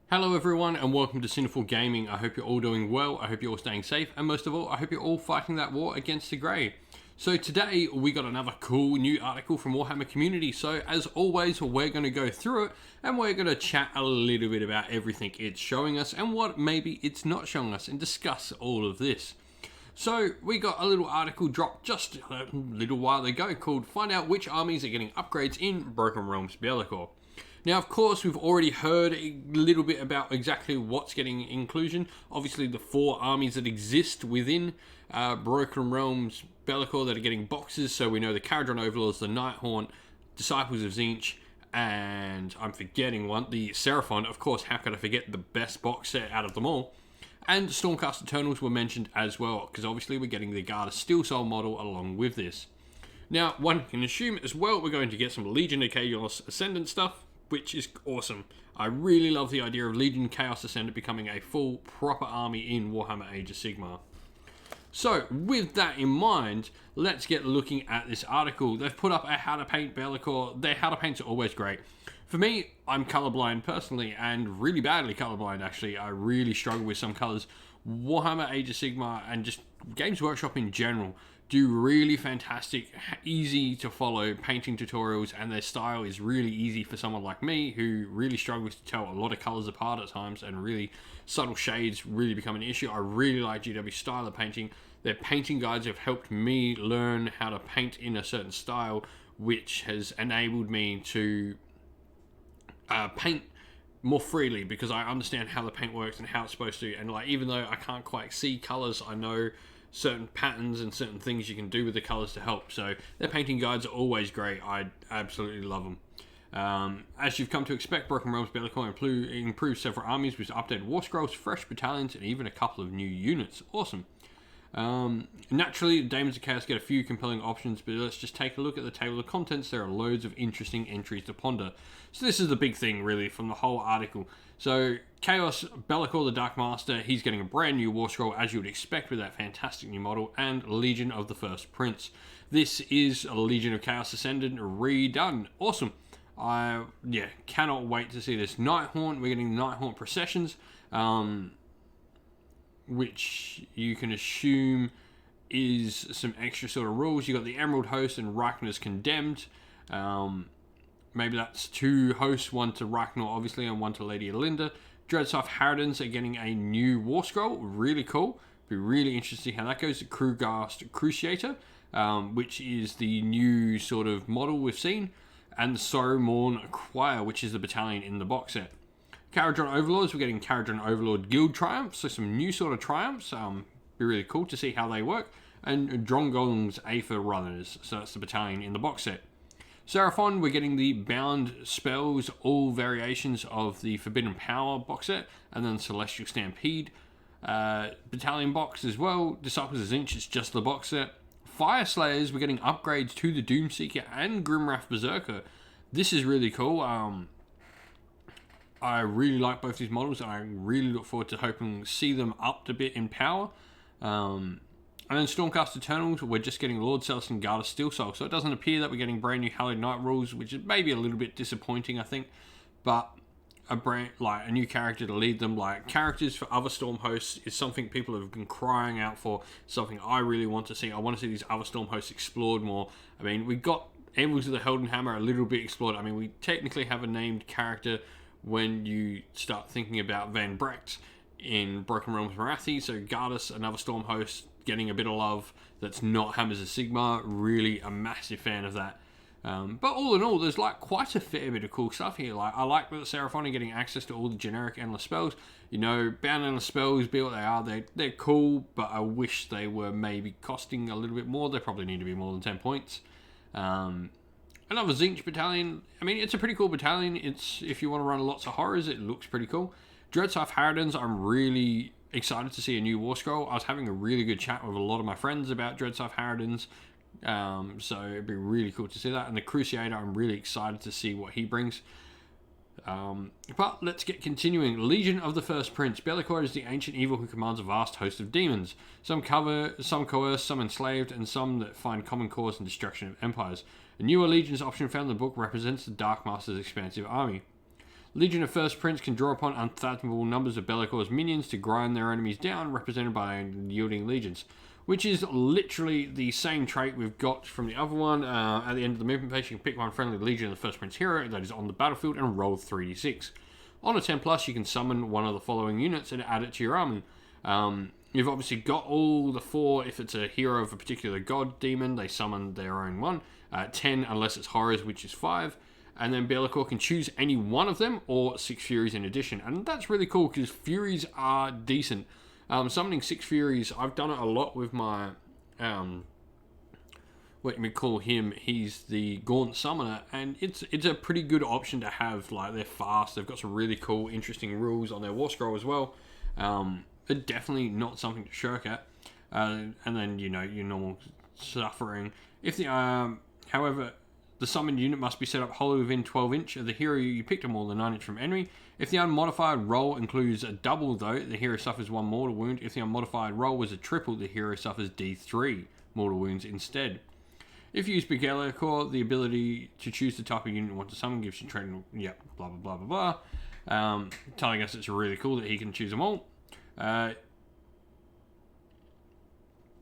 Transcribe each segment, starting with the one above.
Hello everyone and welcome to Cinderfall Gaming. I hope you're all doing well, I hope you're all staying safe, and most of all, I hope you're all fighting that war against the Grey. So today, we got another cool new article from Warhammer Community, so as always, we're going to go through it, and we're going to chat a little bit about everything it's showing us, and what maybe it's not showing us, and discuss all of this. So, we got a little article dropped just a little while ago called Find Out Which Armies Are Getting Upgrades in Broken Realms Bellacor. Now, of course, we've already heard a little bit about exactly what's getting inclusion. Obviously, the 4 armies that exist within Broken Realms Bellacor that are getting boxes. So we know the Caradron Overlords, the Nighthaunt, Disciples of Tzeentch, and I'm forgetting one, the Seraphon. Of course, how could I forget the best box set out of them all? And Stormcast Eternals were mentioned as well, because obviously we're getting the Garda Steel Soul model along with this. Now, one can assume as well we're going to get some Legion of Chaos Ascendant stuff, which is awesome. I really love the idea of Legion Chaos Ascendant becoming a full, proper army in Warhammer Age of Sigmar. So, with that in mind, let's get looking at this article. They've put up a how to paint Bellacor. Their how to paints are always great. For me, I'm colorblind personally, and really badly colorblind actually. I really struggle with some colors. Warhammer Age of Sigmar and just Games Workshop in general do really fantastic, easy to follow painting tutorials, and their style is really easy for someone like me who really struggles to tell a lot of colors apart at times, and really subtle shades really become an issue. I really like GW style of painting. Their painting guides have helped me learn how to paint in a certain style, which has enabled me to paint more freely because I understand how the paint works and how it's supposed to. And like, even though I can't quite see colors, I know certain patterns and certain things you can do with the colors to help. So their painting guides are always great. I absolutely love them. As you've come to expect, Broken Realms Bellacor improved several armies with updated war scrolls, fresh battalions, and even a couple of new units. Awesome. Naturally, Daemons of Chaos get a few compelling options, but let's just take a look at the table of contents. There are loads of interesting entries to ponder. So this is the big thing, really, from the whole article. So, Chaos, Bellacor the Dark Master, he's getting a brand new war scroll, as you would expect with that fantastic new model, and Legion of the First Prince. This is a Legion of Chaos Ascendant redone. Awesome. I cannot wait to see this. Nighthaunt, we're getting Nighthaunt Processions, which you can assume is some extra sort of rules. You got the Emerald Host and Ragna's Condemned. Maybe that's 2 hosts, one to Ragnar obviously and one to Lady Alinda. Dreadscythe Harridans are getting a new war scroll, really cool. Be really interesting to see how that goes. The Krugast Cruciator, which is the new sort of model we've seen, and the Sorrowmourn Choir, which is the battalion in the box set. Caradron Overlords, we're getting Caradron Overlord Guild Triumphs, so some new sort of triumphs. Be really cool to see how they work. And Drongong's Aether Runners, so that's the battalion in the box set. Seraphon, we're getting the Bound Spells, all variations of the Forbidden Power box set, and then Celestial Stampede battalion box as well. Disciples of Tzeentch is just the box set. Fire Slayers, we're getting upgrades to the Doomseeker and Grimwrath Berserker. This is really cool. I really like both these models, and I really look forward to hoping to see them upped a bit in power. And then Stormcast Eternals, we're just getting Lord Celes and Garda Steel Soul, so it doesn't appear that we're getting brand new Hallowed Night rules, which is maybe a little bit disappointing, I think. But a new character to lead them, like characters for other Storm hosts, is something people have been crying out for. Something I really want to see. I want to see these other Storm hosts explored more. I mean, we got Embers of the Heldenhammer a little bit explored. I mean, we technically have a named character when you start thinking about Van Brecht in Broken Realms Marathi. So Gardas, another Storm host, getting a bit of love that's not Hammers of Sigmar. Really a massive fan of that. But all in all, there's like quite a fair bit of cool stuff here. Like, I like that Seraphon are getting access to all the generic endless spells. You know, bound endless spells, be what they are, they're cool, but I wish they were maybe costing a little bit more. They probably need to be more than 10 points. Another Tzeentch battalion. I mean, it's a pretty cool battalion. It's, if you want to run lots of horrors, it looks pretty cool. Dreadscythe Harridans, I'm really excited to see a new war scroll. I was having a really good chat with a lot of my friends about Dreadscythe Harridans, so it'd be really cool to see that. And the Crusader, I'm really excited to see what he brings. But let's get continuing. Legion of the First Prince. Bellacor is the ancient evil who commands a vast host of demons. Some coerce, some enslaved, and some that find common cause in destruction of empires. A newer Legion's option found in the book represents the Dark Master's expansive army. Legion of First Prince can draw upon unfathomable numbers of Bellacor's minions to grind their enemies down, represented by yielding legions, which is literally the same trait we've got from the other one. At the end of the movement phase, you can pick one friendly Legion of the First Prince hero that is on the battlefield and roll 3d6. On a 10+, you can summon one of the following units and add it to your army. You've obviously got all the 4. If it's a hero of a particular god demon, they summon their own one. 10 unless it's horrors, which is 5. And then Bellacor can choose any one of them or 6 Furies in addition. And that's really cool because Furies are decent. Summoning 6 Furies, I've done it a lot with my, what you call him, he's the Gaunt Summoner. And it's a pretty good option to have. Like, they're fast, they've got some really cool, interesting rules on their War Scroll as well. They're definitely not something to shirk at. And then, you know, your normal suffering. If the, however, the summoned unit must be set up wholly within 12 inch of the hero you picked or more than 9 inch from enemy. If the unmodified roll includes a double, though, the hero suffers 1 mortal wound. If the unmodified roll was a triple, the hero suffers D3 mortal wounds instead. If you use Belakor, the ability to choose the type of unit you want to summon gives you training, yep, blah, blah, blah, blah, blah. Telling us it's really cool that he can choose them all. To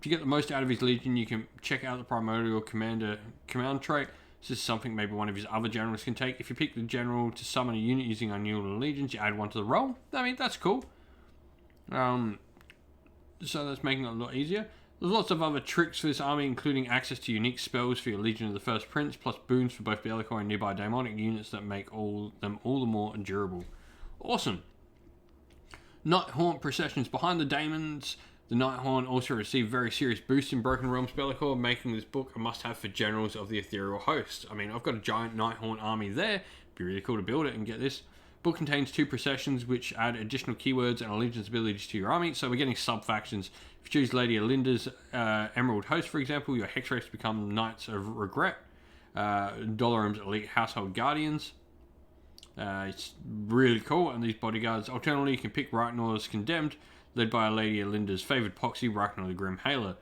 get the most out of his legion, you can check out the primordial command trait. This is something maybe one of his other generals can take. If you pick the general to summon a unit using unyielding legions, you add 1 to the roll. I mean, that's cool. So that's making it a lot easier. There's lots of other tricks for this army, including access to unique spells for your Legion of the First Prince, plus boons for both Bellacor and nearby demonic units that make them all the more durable. Awesome. Nighthaunt processions behind the daemons. The Nighthaunt also received very serious boosts in Broken Realms Bellacor, making this book a must-have for generals of the Ethereal Host. I mean, I've got a giant Nighthaunt army there. It'd be really cool to build it and get this. Book contains 2 processions, which add additional keywords and allegiance abilities to your army. So we're getting sub-factions. If you choose Lady Alinda's Emerald Host, for example, your Hex Race become Knights of Regret. Doloram's Elite Household Guardians. It's really cool, and these bodyguards. Alternatively, you can pick Reichnar's Condemned, led by a Lady Alinda's favoured Poxy, Reichnor the Grim Hailer.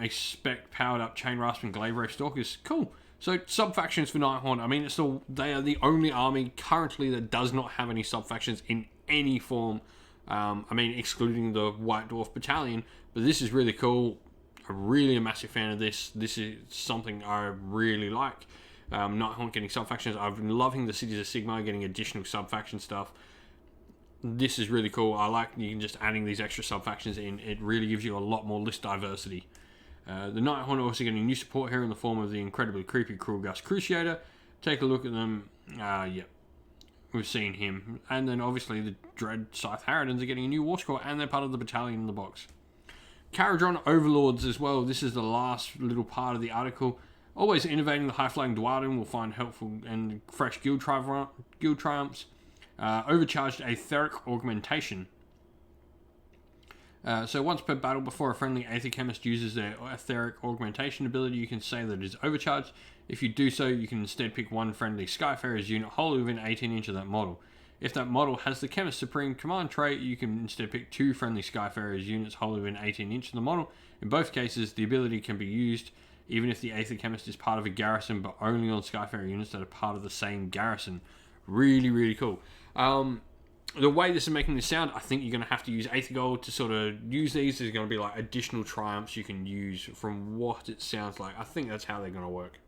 Expect powered up Chain Rasp and Glaive Ray Stalkers. Cool. So, sub-factions for Nighthaunt. I mean, they are the only army currently that does not have any sub-factions in any form. I mean, excluding the White Dwarf Battalion. But this is really cool. I'm really a massive fan of this. This is something I really like. Nighthaunt getting sub-factions. I've been loving the Cities of Sigmar getting additional sub-faction stuff. This is really cool. I like you can just adding these extra sub-factions in. It really gives you a lot more list diversity. The Nighthaunt are also getting new support here in the form of the incredibly creepy Cruel Gust Cruciator. Take a look at them. Yep. We've seen him. And then obviously the Dread Scythe Harridans are getting a new War Scroll and they're part of the battalion in the box. Caradron Overlords as well. This is the last little part of the article. Always innovating, the High-Flying Dwarden will find helpful and fresh guild triumphs. Overcharged Aetheric Augmentation. So once per battle, before a friendly Aether Chemist uses their Aetheric Augmentation ability, you can say that it is overcharged. If you do so, you can instead pick one friendly Skyfarer's unit wholly within 18 inch of that model. If that model has the Chemist Supreme command trait, you can instead pick 2 friendly Skyfarer's units wholly within 18 inch of the model. In both cases, the ability can be used even if the Aether Chemist is part of a garrison, but only on Skyfarer units that are part of the same garrison. Really, really cool. The way this is making this sound, I think you're going to have to use Aether Gold to sort of use these. There's going to be like additional triumphs you can use from what it sounds like. I think that's how they're going to work.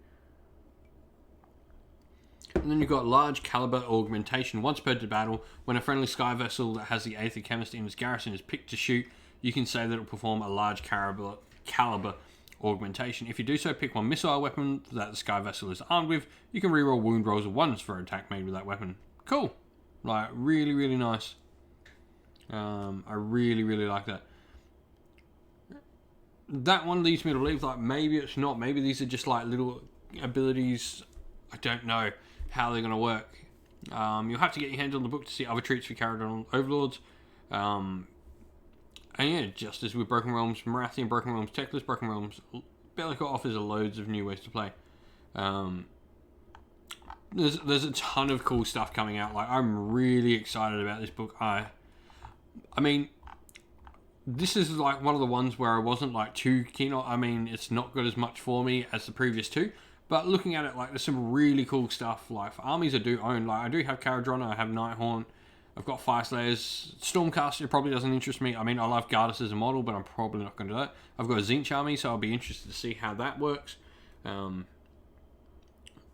And then you've got Large Caliber Augmentation. Once per battle, when a friendly sky vessel that has the Aether Chemist in its garrison is picked to shoot, you can say that it will perform a large caliber augmentation. If you do so, pick one missile weapon that the sky vessel is armed with. You can reroll wound rolls of 1s for an attack made with that weapon. Cool. Like, really, really nice. I really, really like that. That one leads me to believe, like, maybe it's not. Maybe these are just, like, little abilities. I don't know how they're going to work. You'll have to get your hands on the book to see other treats for Caradron Overlords. And yeah, just as with Broken Realms Marathian, Broken Realms Techless, Broken Realms Bellacor offers loads of new ways to play. There's a ton of cool stuff coming out. Like, I'm really excited about this book. I mean, this is like one of the ones where I wasn't like too keen on. I mean, it's not got as much for me as the previous 2, But looking at it, like, there's some really cool stuff. Like, for armies I do own, like, I do have Caradron, I have Nighthorn, I've got Fire Slayers. Stormcast, probably doesn't interest me. I mean, I love Gardas as a model, but I'm probably not going to do that. I've got a Zinch army, so I'll be interested to see how that works.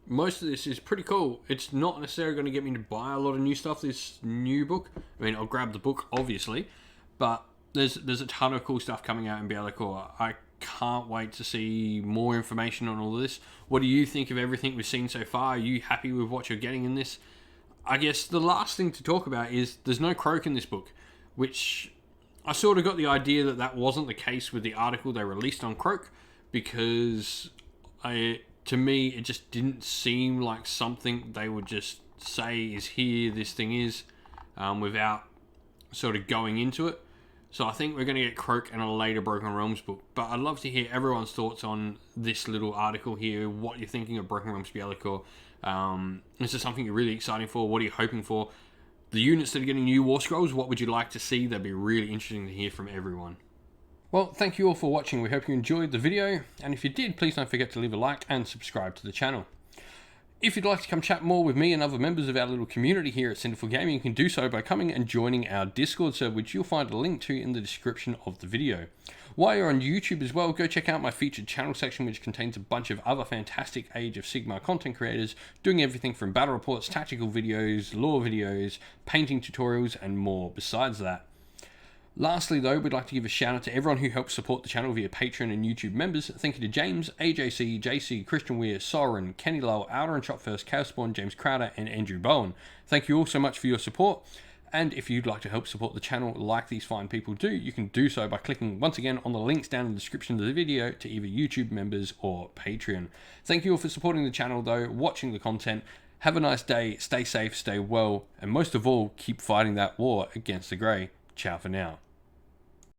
Most of this is pretty cool. It's not necessarily going to get me to buy a lot of new stuff, this new book. I mean, I'll grab the book, obviously, but there's a ton of cool stuff coming out in Bellacor. I can't wait to see more information on all of this. What do you think of everything we've seen so far? Are you happy with what you're getting in this? I guess the last thing to talk about is there's no Croak in this book, which I sort of got the idea that wasn't the case with the article they released on Croak, because to me, it just didn't seem like something they would just say is here, this thing is, without sort of going into it. So I think we're going to get Croak in a later Broken Realms book. But I'd love to hear everyone's thoughts on this little article here, what you're thinking of Broken Realms Bellacor. Is this something you're really excited for? What are you hoping for? The units that are getting new War Scrolls, what would you like to see? That'd be really interesting to hear from everyone. Well, thank you all for watching. We hope you enjoyed the video. And if you did, please don't forget to leave a like and subscribe to the channel. If you'd like to come chat more with me and other members of our little community here at Cinderfall Gaming, you can do so by coming and joining our Discord server, which you'll find a link to in the description of the video. While you're on YouTube as well, go check out my featured channel section, which contains a bunch of other fantastic Age of Sigmar content creators doing everything from battle reports, tactical videos, lore videos, painting tutorials, and more besides that. Lastly though, we'd like to give a shout out to everyone who helps support the channel via Patreon and YouTube members. Thank you to James, AJC, JC, Christian Weir, Soren, Kenny Lowell, Outer and Shot First, Chaospawn, James Crowder, and Andrew Bowen. Thank you all so much for your support. And if you'd like to help support the channel like these fine people do, you can do so by clicking once again on the links down in the description of the video to either YouTube members or Patreon. Thank you all for supporting the channel though, watching the content. Have a nice day, stay safe, stay well, and most of all, keep fighting that war against the Grey. Ciao for now.